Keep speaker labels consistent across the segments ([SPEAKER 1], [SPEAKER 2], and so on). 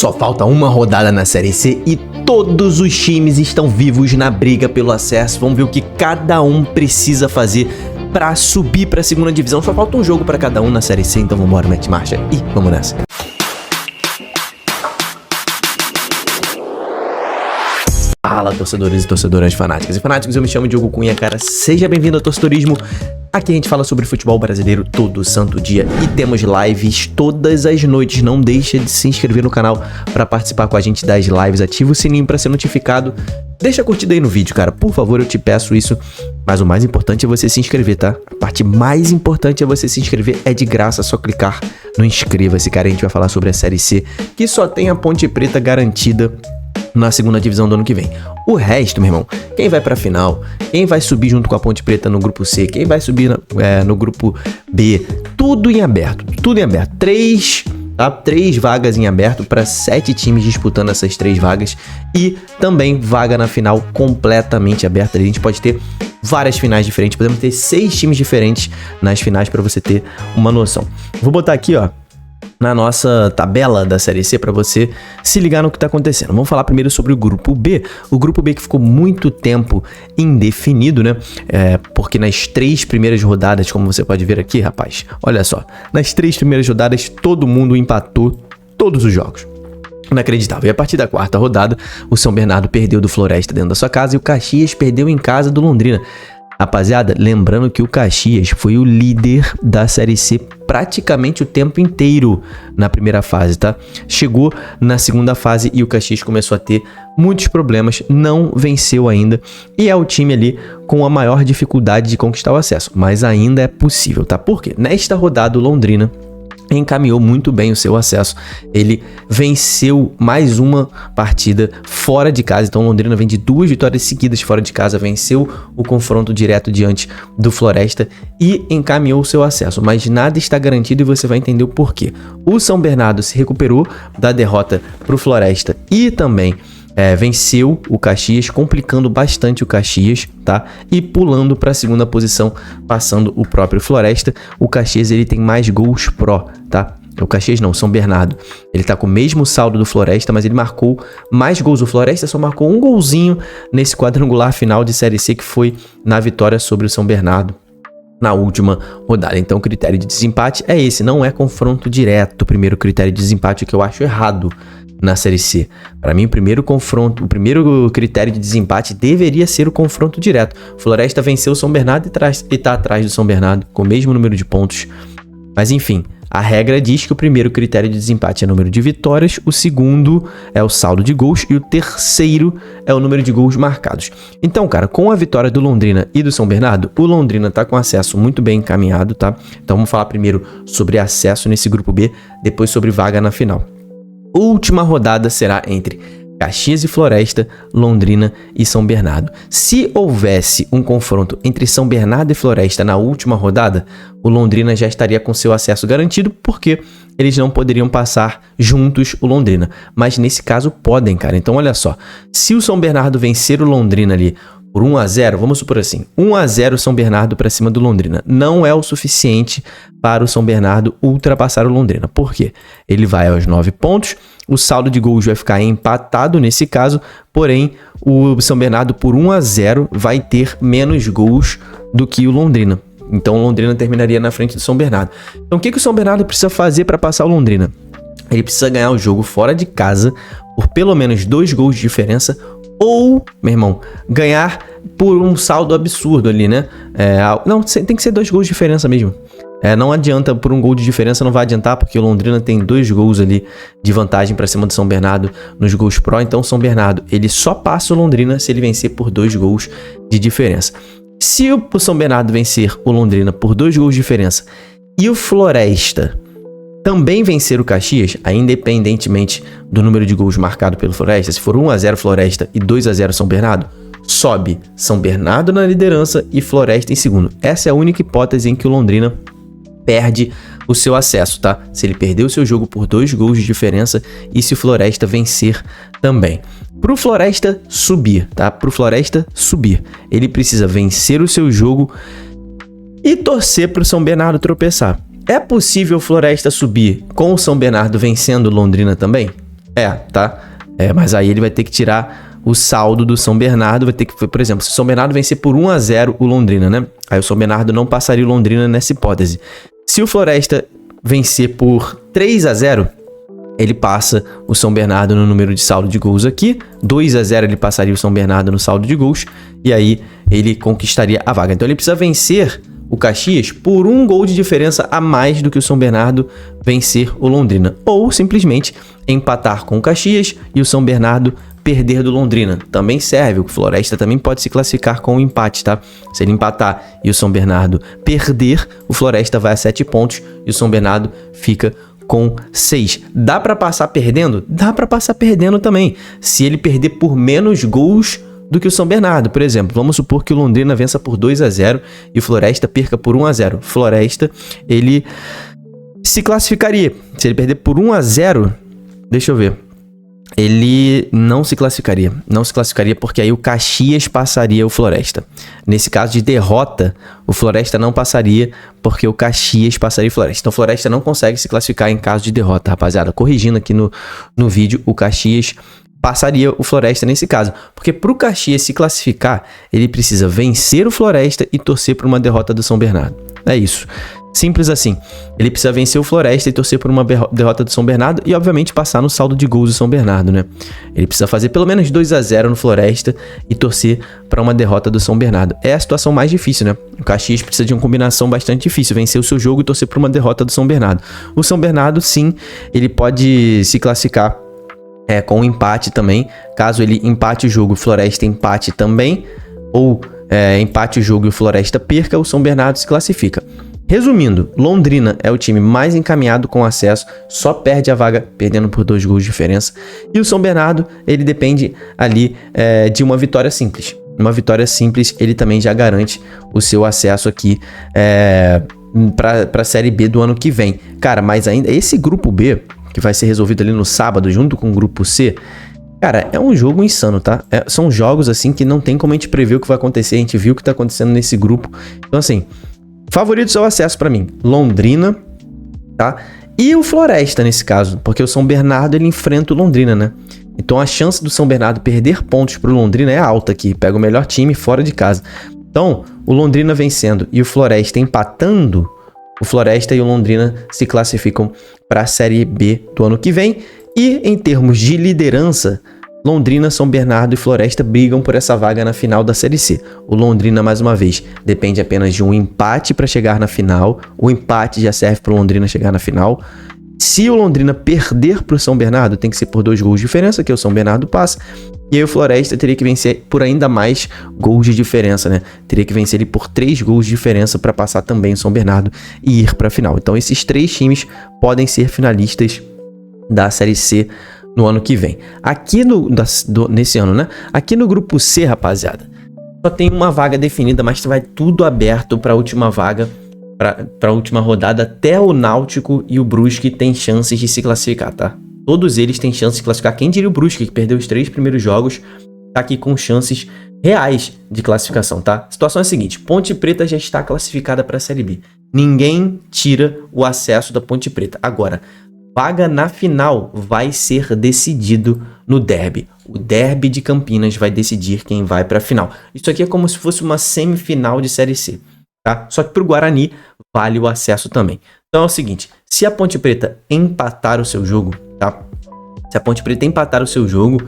[SPEAKER 1] Só falta uma rodada na Série C e todos os times estão vivos na briga pelo acesso. Vamos ver o que cada um precisa fazer para subir para a segunda divisão. Só falta um jogo para cada um na Série C, então vamos embora, mete marcha e vamos nessa. Fala, torcedores e torcedoras fanáticas e fanáticos, eu me chamo Diogo Cunha, cara, seja bem-vindo ao Torcedorismo. Aqui a gente fala sobre futebol brasileiro todo santo dia e temos lives todas as noites. Não deixa de se inscrever no canal para participar com a gente das lives, ativa o sininho para ser notificado, deixa a curtida aí no vídeo, cara, por favor, eu te peço isso. Mas o mais importante é você se inscrever, tá? A parte mais importante é você se inscrever, é de graça, é só clicar no inscreva-se, cara. A gente vai falar sobre a Série C, que só tem a Ponte Preta garantida na segunda divisão do ano que vem. O resto, meu irmão, quem vai pra final, quem vai subir junto com a Ponte Preta no grupo C, quem vai subir no grupo B, tudo em aberto, tudo em aberto. Três vagas em aberto para 7 times disputando essas 3 vagas e também vaga na final completamente aberta. A gente pode ter várias finais diferentes, podemos ter 6 times diferentes nas finais para você ter uma noção. Vou botar aqui, ó, na nossa tabela da Série C para você se ligar no que tá acontecendo. Vamos falar primeiro sobre o Grupo B. O Grupo B que ficou muito tempo indefinido, né? Porque nas 3 primeiras rodadas, como você pode ver aqui, rapaz, olha só. Nas 3 primeiras rodadas, todo mundo empatou todos os jogos. Inacreditável. E a partir da 4ª rodada, o São Bernardo perdeu do Floresta dentro da sua casa e o Caxias perdeu em casa do Londrina. Rapaziada, lembrando que o Caxias foi o líder da Série C praticamente o tempo inteiro na primeira fase, tá? Chegou na segunda fase e o Caxias começou a ter muitos problemas, não venceu ainda e é o time ali com a maior dificuldade de conquistar o acesso, mas ainda é possível, tá? Porque nesta rodada o Londrina encaminhou muito bem o seu acesso, ele venceu mais uma partida fora de casa, então Londrina vem de 2 vitórias seguidas fora de casa, venceu o confronto direto diante do Floresta e encaminhou o seu acesso, mas nada está garantido e você vai entender o porquê. O São Bernardo se recuperou da derrota para o Floresta e também venceu o Caxias, complicando bastante o Caxias, tá? E pulando para a segunda posição, passando o próprio Floresta. O Caxias ele tem mais gols pró, tá? O Caxias não, São Bernardo. Ele tá com o mesmo saldo do Floresta, mas ele marcou mais gols. O Floresta só marcou um golzinho nesse quadrangular final de Série C, que foi na vitória sobre o São Bernardo na última rodada. Então o critério de desempate é esse, não é confronto direto. O primeiro critério de desempate, o que eu acho errado na Série C. Para mim, o primeiro critério de desempate deveria ser o confronto direto. Floresta venceu o São Bernardo e tá atrás do São Bernardo com o mesmo número de pontos. Mas enfim, a regra diz que o primeiro critério de desempate é o número de vitórias, o segundo é o saldo de gols e o terceiro é o número de gols marcados. Então, cara, com a vitória do Londrina e do São Bernardo, o Londrina tá com acesso muito bem encaminhado, tá? Então vamos falar primeiro sobre acesso nesse grupo B, depois sobre vaga na final. Última rodada será entre Caxias e Floresta, Londrina e São Bernardo. Se houvesse um confronto entre São Bernardo e Floresta na última rodada, o Londrina já estaria com seu acesso garantido, porque eles não poderiam passar juntos o Londrina. Mas nesse caso podem, cara. Então olha só, se o São Bernardo vencer o Londrina ali por 1-0, vamos supor assim, 1-0 São Bernardo para cima do Londrina, não é o suficiente para o São Bernardo ultrapassar o Londrina. Por quê? Ele vai aos 9 pontos, o saldo de gols vai ficar empatado nesse caso, porém o São Bernardo por 1-0 vai ter menos gols do que o Londrina. Então o Londrina terminaria na frente do São Bernardo. Então o que o São Bernardo precisa fazer para passar o Londrina? Ele precisa ganhar o jogo fora de casa por pelo menos 2 gols de diferença, ou, meu irmão, ganhar por um saldo absurdo ali, né? Não, tem que ser 2 gols de diferença mesmo. Não adianta, por um gol de diferença não vai adiantar, porque o Londrina tem 2 gols ali de vantagem para cima do São Bernardo nos gols pró. Então o São Bernardo, ele só passa o Londrina se ele vencer por 2 gols de diferença. Se o São Bernardo vencer o Londrina por 2 gols de diferença e o Floresta também vencer o Caxias, independentemente do número de gols marcado pelo Floresta, se for 1-0 Floresta e 2-0 São Bernardo, sobe São Bernardo na liderança e Floresta em segundo. Essa é a única hipótese em que o Londrina perde o seu acesso, tá? Se ele perder o seu jogo por 2 gols de diferença e se o Floresta vencer também. Pro Floresta subir, tá? Pro Floresta subir, ele precisa vencer o seu jogo e torcer pro São Bernardo tropeçar. É possível o Floresta subir com o São Bernardo vencendo Londrina também? Tá? Mas aí ele vai ter que tirar o saldo do São Bernardo, vai ter que, por exemplo, se o São Bernardo vencer por 1-0 o Londrina, né? Aí o São Bernardo não passaria o Londrina nessa hipótese. Se o Floresta vencer por 3-0, ele passa o São Bernardo no número de saldo de gols aqui. 2-0 ele passaria o São Bernardo no saldo de gols. E aí ele conquistaria a vaga. Então ele precisa vencer o Caxias por 1 gol de diferença a mais do que o São Bernardo vencer o Londrina. Ou simplesmente empatar com o Caxias e o São Bernardo perder do Londrina. Também serve. O Floresta também pode se classificar com um empate, tá? Se ele empatar e o São Bernardo perder, o Floresta vai a 7 pontos e o São Bernardo fica com 6. Dá pra passar perdendo? Dá pra passar perdendo também. Se ele perder por menos gols do que o São Bernardo, por exemplo. Vamos supor que o Londrina vença por 2-0 e o Floresta perca por 1-0. Floresta, ele se classificaria. Se ele perder por 1-0, deixa eu ver. Ele não se classificaria. Não se classificaria porque aí o Caxias passaria o Floresta. Nesse caso de derrota, o Floresta não passaria porque o Caxias passaria o Floresta. Então o Floresta não consegue se classificar em caso de derrota, rapaziada. Corrigindo aqui no vídeo, o Caxias passaria o Floresta nesse caso. Porque para o Caxias se classificar, ele precisa vencer o Floresta e torcer por uma derrota do São Bernardo. É isso. Simples assim. Ele precisa vencer o Floresta e torcer por uma derrota do São Bernardo e, obviamente, passar no saldo de gols do São Bernardo, né? Ele precisa fazer pelo menos 2-0 no Floresta e torcer para uma derrota do São Bernardo. É a situação mais difícil, né? O Caxias precisa de uma combinação bastante difícil, vencer o seu jogo e torcer por uma derrota do São Bernardo. O São Bernardo, sim, ele pode se classificar com um empate também. Caso ele empate o jogo, o Floresta empate também, ou empate o jogo e o Floresta perca, o São Bernardo se classifica. Resumindo, Londrina é o time mais encaminhado com acesso, só perde a vaga perdendo por 2 gols de diferença. E o São Bernardo, ele depende ali de uma vitória simples. Uma vitória simples, ele também já garante o seu acesso aqui para a Série B do ano que vem. Cara, mas ainda esse grupo B, que vai ser resolvido ali no sábado, junto com o grupo C, cara, é um jogo insano, tá? São jogos assim que não tem como a gente prever o que vai acontecer. A gente viu o que tá acontecendo nesse grupo. Então assim, favoritos ao acesso pra mim, Londrina, tá? E o Floresta nesse caso, porque o São Bernardo ele enfrenta o Londrina, né? Então a chance do São Bernardo perder pontos pro Londrina é alta aqui, pega o melhor time fora de casa. Então, o Londrina vencendo e o Floresta empatando, o Floresta e o Londrina se classificam para a Série B do ano que vem. E em termos de liderança, Londrina, São Bernardo e Floresta brigam por essa vaga na final da Série C. O Londrina, mais uma vez, depende apenas de um empate para chegar na final. O empate já serve para o Londrina chegar na final. Se o Londrina perder para o São Bernardo, tem que ser por 2 gols de diferença, que o São Bernardo passa. E aí o Floresta teria que vencer por ainda mais gols de diferença, né? Teria que vencer ele por 3 gols de diferença para passar também o São Bernardo e ir para a final. Então esses 3 times podem ser finalistas da Série C no ano que vem. Aqui nesse ano, né? Aqui no grupo C, rapaziada, só tem uma vaga definida, mas vai tudo aberto para a última vaga, para a última rodada. Até o Náutico e o Brusque têm chances de se classificar, tá? Todos eles têm chances de classificar. Quem diria o Brusque, que perdeu os 3 primeiros jogos, tá aqui com chances reais de classificação, tá? A situação é a seguinte: Ponte Preta já está classificada para a Série B. Ninguém tira o acesso da Ponte Preta. Agora, vaga na final vai ser decidido no derby. O derby de Campinas vai decidir quem vai para a final. Isso aqui é como se fosse uma semifinal de Série C, tá? Só que para o Guarani vale o acesso também. Então é o seguinte: se a Ponte Preta empatar o seu jogo, tá? Se a Ponte Preta empatar o seu jogo,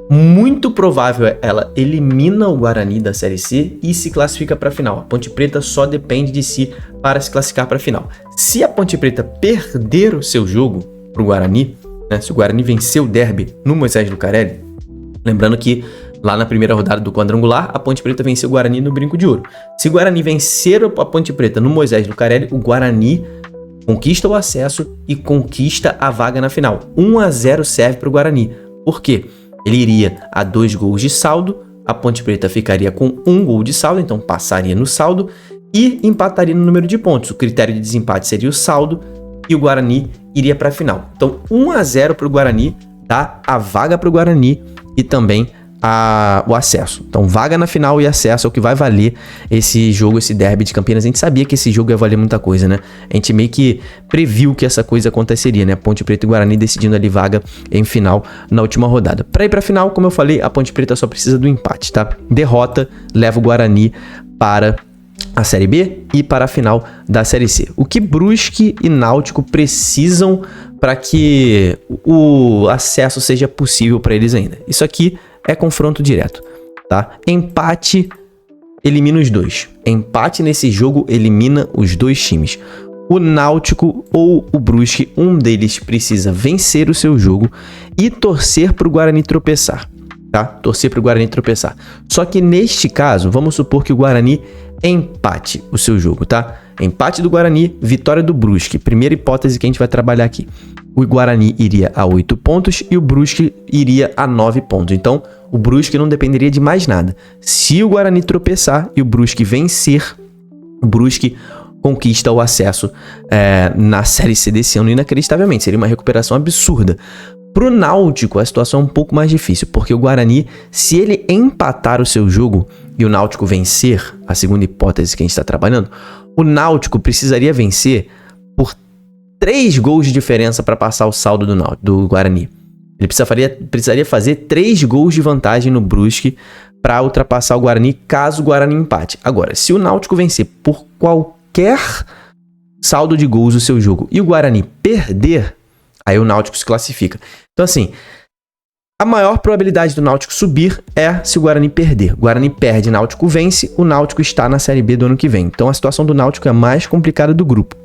[SPEAKER 1] muito provável ela elimina o Guarani da Série C e se classifica para a final. A Ponte Preta só depende de si para se classificar para a final. Se a Ponte Preta perder o seu jogo para o Guarani, né, se o Guarani vencer o derby no Moisés Lucarelli, lembrando que lá na primeira rodada do quadrangular, a Ponte Preta venceu o Guarani no Brinco de Ouro. Se o Guarani vencer a Ponte Preta no Moisés Lucarelli, o Guarani conquista o acesso e conquista a vaga na final. 1-0 serve para o Guarani. Por quê? Ele iria a 2 gols de saldo, a Ponte Preta ficaria com 1 gol de saldo, então passaria no saldo e empataria no número de pontos. O critério de desempate seria o saldo e o Guarani iria para a final. Então 1-0 para o Guarani dá a vaga para o Guarani e também o acesso. Então, vaga na final e acesso é o que vai valer esse jogo, esse derby de Campinas. A gente sabia que esse jogo ia valer muita coisa, né? A gente meio que previu que essa coisa aconteceria, né? Ponte Preta e Guarani decidindo ali vaga em final na última rodada. Para ir para a final, como eu falei, a Ponte Preta só precisa do empate, tá? Derrota leva o Guarani para a Série B e para a final da Série C. O que Brusque e Náutico precisam para que o acesso seja possível para eles ainda? Isso aqui é confronto direto, tá? Empate elimina os dois. Empate nesse jogo elimina os dois times. O Náutico ou o Brusque, um deles precisa vencer o seu jogo e torcer para o Guarani tropeçar, tá? Torcer para o Guarani tropeçar. Só que neste caso, vamos supor que o Guarani empate o seu jogo, tá? Empate do Guarani, vitória do Brusque. Primeira hipótese que a gente vai trabalhar aqui. O Guarani iria a 8 pontos e o Brusque iria a 9 pontos. Então, o Brusque não dependeria de mais nada. Se o Guarani tropeçar e o Brusque vencer, o Brusque conquista o acesso na Série C desse ano inacreditavelmente. Seria uma recuperação absurda. Pro Náutico, a situação é um pouco mais difícil, porque o Guarani, se ele empatar o seu jogo e o Náutico vencer, a segunda hipótese que a gente está trabalhando, o Náutico precisaria vencer por 3 gols de diferença para passar o saldo do Guarani. Ele precisaria fazer 3 gols de vantagem no Brusque para ultrapassar o Guarani, caso o Guarani empate. Agora, se o Náutico vencer por qualquer saldo de gols o seu jogo e o Guarani perder, aí o Náutico se classifica. Então, assim, a maior probabilidade do Náutico subir é se o Guarani perder. O Guarani perde, o Náutico vence, o Náutico está na Série B do ano que vem. Então, a situação do Náutico é a mais complicada do grupo.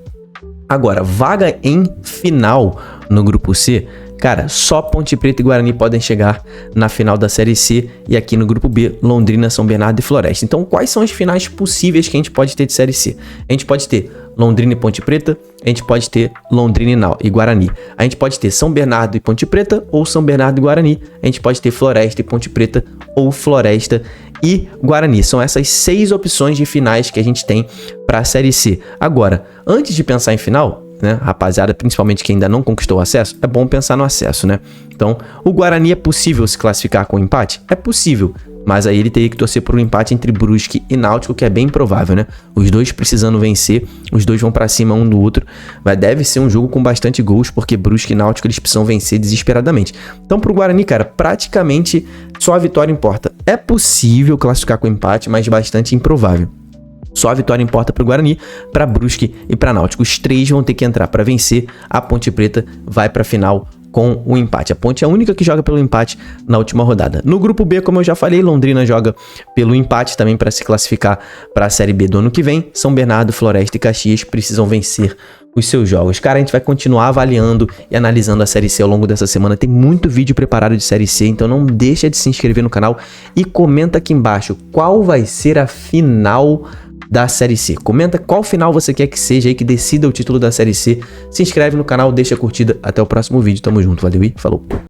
[SPEAKER 1] Agora, vaga em final no grupo C, cara, só Ponte Preta e Guarani podem chegar na final da Série C e aqui no grupo B, Londrina, São Bernardo e Floresta. Então, quais são as finais possíveis que a gente pode ter de Série C? A gente pode ter Londrina e Ponte Preta, a gente pode ter Londrina e Guarani. A gente pode ter São Bernardo e Ponte Preta ou São Bernardo e Guarani. A gente pode ter Floresta e Ponte Preta ou Floresta e Guarani. São essas 6 opções de finais que a gente tem para a Série C. Agora, antes de pensar em final, né, rapaziada, principalmente quem ainda não conquistou o acesso, é bom pensar no acesso, né? Então, o Guarani é possível se classificar com empate? É possível, mas aí ele teria que torcer por um empate entre Brusque e Náutico, que é bem improvável, né? Os dois precisando vencer, os dois vão pra cima um do outro. Deve ser um jogo com bastante gols, porque Brusque e Náutico eles precisam vencer desesperadamente. Então, pro Guarani, cara, praticamente só a vitória importa. É possível classificar com empate, mas bastante improvável. Só a vitória importa para o Guarani, para Brusque e para Náutico. Os 3 vão ter que entrar para vencer. A Ponte Preta vai para a final com o empate. A Ponte é a única que joga pelo empate na última rodada. No grupo B, como eu já falei, Londrina joga pelo empate também para se classificar para a Série B do ano que vem. São Bernardo, Floresta e Caxias precisam vencer os seus jogos. Cara, a gente vai continuar avaliando e analisando a Série C ao longo dessa semana. Tem muito vídeo preparado de Série C, então não deixa de se inscrever no canal e comenta aqui embaixo qual vai ser a final da Série C. Comenta qual final você quer que seja aí, que decida o título da Série C. Se inscreve no canal, deixa a curtida. Até o próximo vídeo. Tamo junto, valeu e falou!